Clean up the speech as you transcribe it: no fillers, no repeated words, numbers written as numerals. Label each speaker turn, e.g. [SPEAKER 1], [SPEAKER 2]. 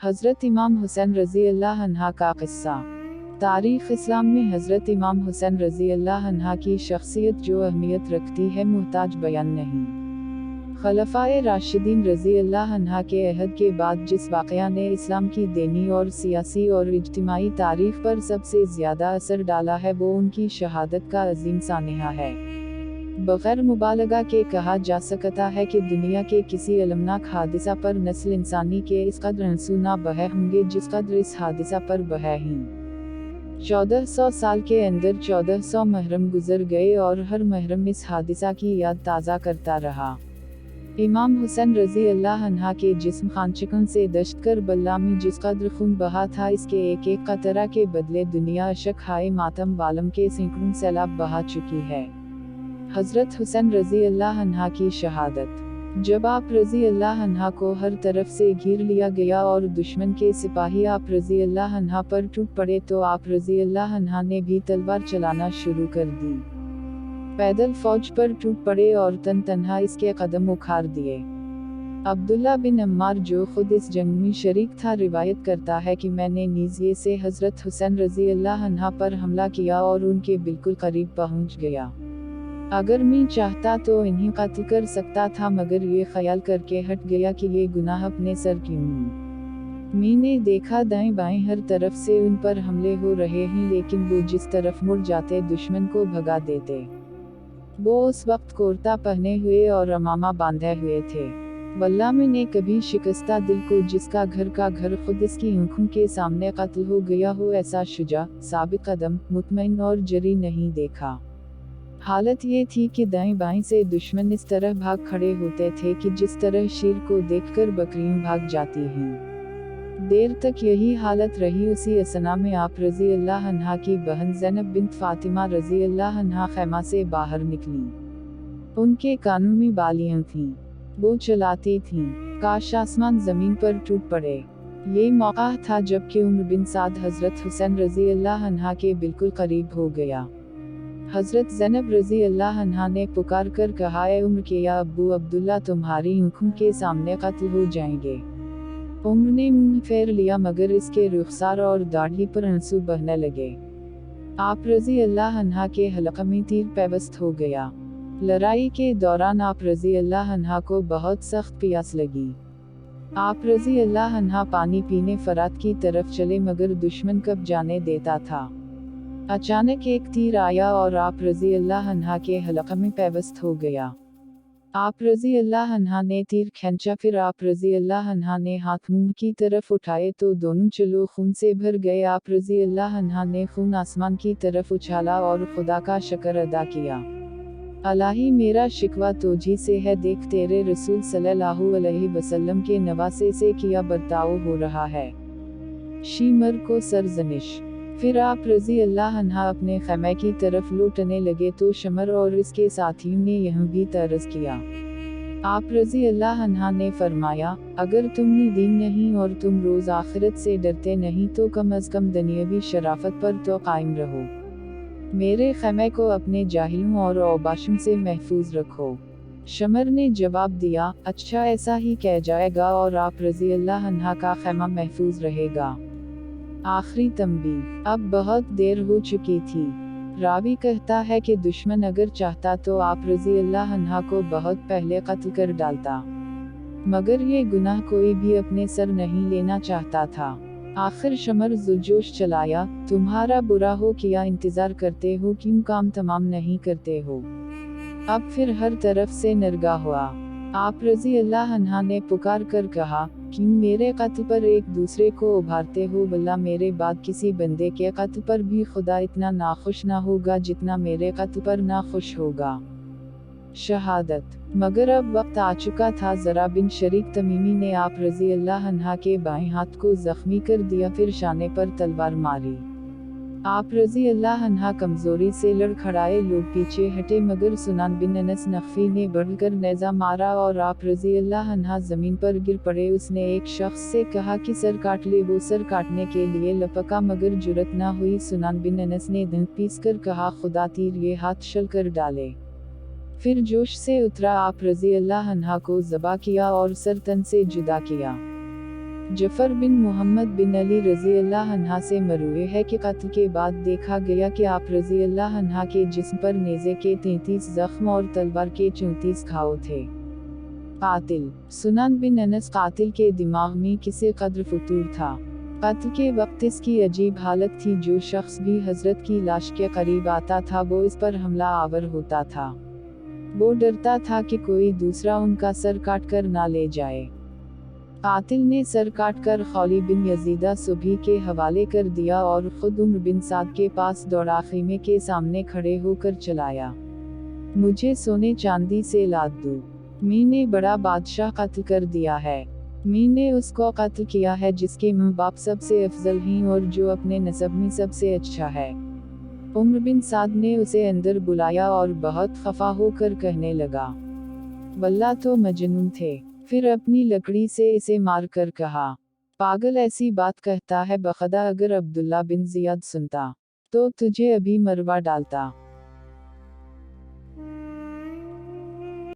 [SPEAKER 1] हज़रत इमाम हुसैन रज़ी अल्लाह अन्हा का क़िस्सा। तारीख़ इस्लाम में हज़रत इमाम हुसैन रज़ी अल्लाह अन्हा की शख्सियत जो अहमियत रखती है मुहताज बयान नहीं। खलफ़ाए राशिदीन रज़ी अल्लाह अन्हा के अहद के बाद जिस वाक़या ने इस्लाम की दीनी और सियासी और इज्तिमाई तारीख़ पर सबसे ज़्यादा असर डाला है वो उनकी शहादत का अज़ीम सानिहा है। बग़ैर मुबालगा के कहा जा सकता है कि दुनिया के किसी अलमनाक हादिसा पर नस्ल इंसानी के इस कदर आंसू ना बहे होंगे जिस कदर इस हादिसा पर बहे हैं। 1400 साल के अंदर 1400 महरम गुजर गए और हर महरम इस हादिसा की याद ताज़ा करता रहा। इमाम हुसैन रज़ी अल्लाह अन्हा के जिस्म खानचिकन से दश्त करबला में जिस कदर खून बहा था इसके एक एक कतरा के बदले दुनिया अशक हाय मातम वालम के सैकड़ों सैलाब बहा चुकी है। हज़रत हुसैन रज़ी अल्लाह अन्हा की शहादत। जब आप रज़ी अल्लाह अन्हा को हर तरफ से घेर लिया गया और दुश्मन के सिपाही आप रज़ी अल्लाह अन्हा पर टूट पड़े तो आप रज़ी अल्लाह अन्हा ने भी तलवार चलाना शुरू कर दी। पैदल फौज पर टूट पड़े और तन तन्हा इसके कदम उखाड़ दिए। अब्दुल्ला बिन अम्मार जो खुद इस जंग में शरीक था रिवायत करता है कि मैंने नीज़े से हज़रत हुसैन रज़ी अल्लाह अन्हा पर हमला किया और उनके बिल्कुल करीब पहुंच गया। अगर मैं चाहता तो इन्हें कत्ल कर सकता था मगर ये ख्याल करके हट गया कि ये गुनाह अपने सर क्यों लूं। मैंने देखा दाएं बाएं हर तरफ से उन पर हमले हो रहे हैं लेकिन वो जिस तरफ मुड़ जाते दुश्मन को भगा देते। वो उस वक्त कुर्ता पहने हुए और अमामा बांधे हुए थे। वल्लाह मैंने कभी शिकस्ता दिल को जिसका घर का घर खुद इसकी आंखों के सामने कत्ल हो गया हो ऐसा शुजा, साबित कदम, मुतमईन और जरी नहीं देखा। हालत ये थी कि दाएं बाएं से दुश्मन इस तरह भाग खड़े होते थे कि जिस तरह शेर को देखकर बकरियां भाग जाती हैं। देर तक यही हालत रही। उसी असना में आप रज़ी अल्लाह अन्हा की बहन ज़ैनब बिन्त फातिमा रज़ी अल्लाह अन्हा खैमा से बाहर निकली। उनके कानों में बालियां थीं। वो चलाती थीं। काश आसमान ज़मीन पर टूट पड़े। ये मौका था जबकि उम्र बिन साद हज़रत हुसैन रज़ी अल्लाह अन्हा के बिल्कुल करीब हो गया। हज़रत ज़ैनब रज़ी अल्लाह अन्हा ने पुकार कर कहा, ए उम्र के या अब्बू अब्दुल्ला तुम्हारी आंखों के सामने कत्ल हो जाएंगे। उम्र ने मुंह फेर लिया मगर इसके रुखसार और दाढ़ी पर आंसू बहने लगे। आप रज़ी अल्लाह अन्हा के हलक़ में तीर पैवस्त हो गया। लड़ाई के दौरान आप रज़ी अल्लाह अन्हा को बहुत सख्त प्यास लगी। आप रज़ी अल्लाह अन्हा पानी पीने फरात की तरफ चले मगर दुश्मन कब जाने देता था। अचानक एक तीर आया और आप रज़ी अल्लाह अन्हा के हलक़ में पैवस्त हो गया। आप रज़ी अल्लाह अन्हा ने तीर खींचा फिर आप रज़ी अल्लाह अन्हा ने हाथ मुंह की तरफ उठाए तो दोनों चलो खून से भर गए। आप रज़ी अल्लाह अन्हा ने खून आसमान की तरफ उछाला और खुदा का शुक्र अदा किया। अल्लाही मेरा शिकवा तुझी से है, देख तेरे रसूल सल्लल्लाहु अलैहि वसल्लम के नवासे से किया बर्ताव हो रहा है। शीमर को सरजनिश। फिर आप रज़ी अल्लाह अन्हा अपने खैमे की तरफ लौटने लगे तो शमर और इसके साथियों ने यह भी तरस किया। आप रज़ी अल्लाह अन्हा ने फरमाया, अगर तुमने दीन नहीं और तुम रोज़ आखिरत से डरते नहीं तो कम अज़ कम दुनियावी शराफत पर तो कायम रहो। मेरे खैमे को अपने जाहिलों और औबाशों से महफूज रखो। शमर ने जवाब दिया, अच्छा ऐसा ही कह जाएगा और आप रज़ी अल्लाह अन्हा का खैमा महफूज रहेगा। आखिरी तंबीह। अब बहुत देर हो चुकी थी। रावी कहता है कि दुश्मन अगर चाहता तो आप रज़ी अल्लाह अन्हा को बहुत पहले कत्ल कर डालता, मगर ये गुनाह कोई भी अपने सर नहीं लेना चाहता था। आखिर शमर जुलजोश चलाया, तुम्हारा बुरा हो किया इंतजार करते हो क्यों काम तमाम नहीं करते हो। अब फिर हर तरफ से नरगा हुआ। आप रज़ी अल्लाह अन्हा ने पुकार कर कहा, क्यों मेरे कत्ल पर एक दूसरे को उभारते हो, वल्लाह मेरे बाद किसी बंदे के कत्ल पर भी खुदा इतना नाखुश ना होगा जितना मेरे कत्ल पर नाखुश होगा। शहादत। मगर अब वक्त आ चुका था। ज़रा बिन शरीक तमीमी ने आप रज़ी अल्लाह अन्हा के बाएं हाथ को जख्मी कर दिया फिर शाने पर तलवार मारी। आप रज़ी अल्लाह अन्हा कमजोरी से लड़खड़ाए लोग पीछे हटे मगर सुनान बिन अनस नखफी ने बढ़कर नेज़ा मारा और आप रज़ी अल्लाह अन्हा ज़मीन पर गिर पड़े। उसने एक शख्स से कहा कि सर काट ले। वो सर काटने के लिए लपका मगर जुरत ना हुई। सुनान बिन अनस ने दंत पीस कर कहा, खुदा तीर ये हाथ शल कर डाले। फिर जोश से उतरा। आप रज़ी अल्लाह अन्हा को ज़बा किया और सर तन से जुदा किया। जफर बिन मोहम्मद बिन अली रज़ी अल्लाह अन्हा से मरूए है कि कत्ल के बाद देखा गया कि आप रज़ी अल्लाह अन्हा के जिस्म पर नेज़े के 33 ज़ख्म और तलवार के 34 घाव थे। कातिल सुनन बिन अनस कातिल के दिमाग में किसी कदर फतूर था। कत्ल के वक्त इसकी अजीब हालत थी। जो शख्स भी हजरत की लाश के करीब आता था वो इस पर हमला आवर होता था। वो डरता था कि कोई दूसरा उनका सर काट कर ना ले जाए। कातिल ने सर काट कर खौली बिन यजीदा सुबही के हवाले कर दिया और खुद उम्र बिन साद के पास दौड़ा खीमे के सामने खड़े होकर चलाया, मुझे सोने चांदी से लाद दो। मी ने बड़ा बादशाह कत्ल कर दिया है। मी ने उसको कत्ल किया है जिसके माँ बाप सबसे अफजल हैं और जो अपने नसब में सबसे अच्छा है। उम्र बिन साद ने उसे अंदर बुलाया और बहुत खफा होकर कहने लगा, वल्लाह तो मजनून थे। फिर अपनी लकड़ी से इसे मार कर कहा, पागल ऐसी बात कहता है, बखदा अगर अब्दुल्ला बिन जियाद सुनता तो तुझे अभी मरवा डालता।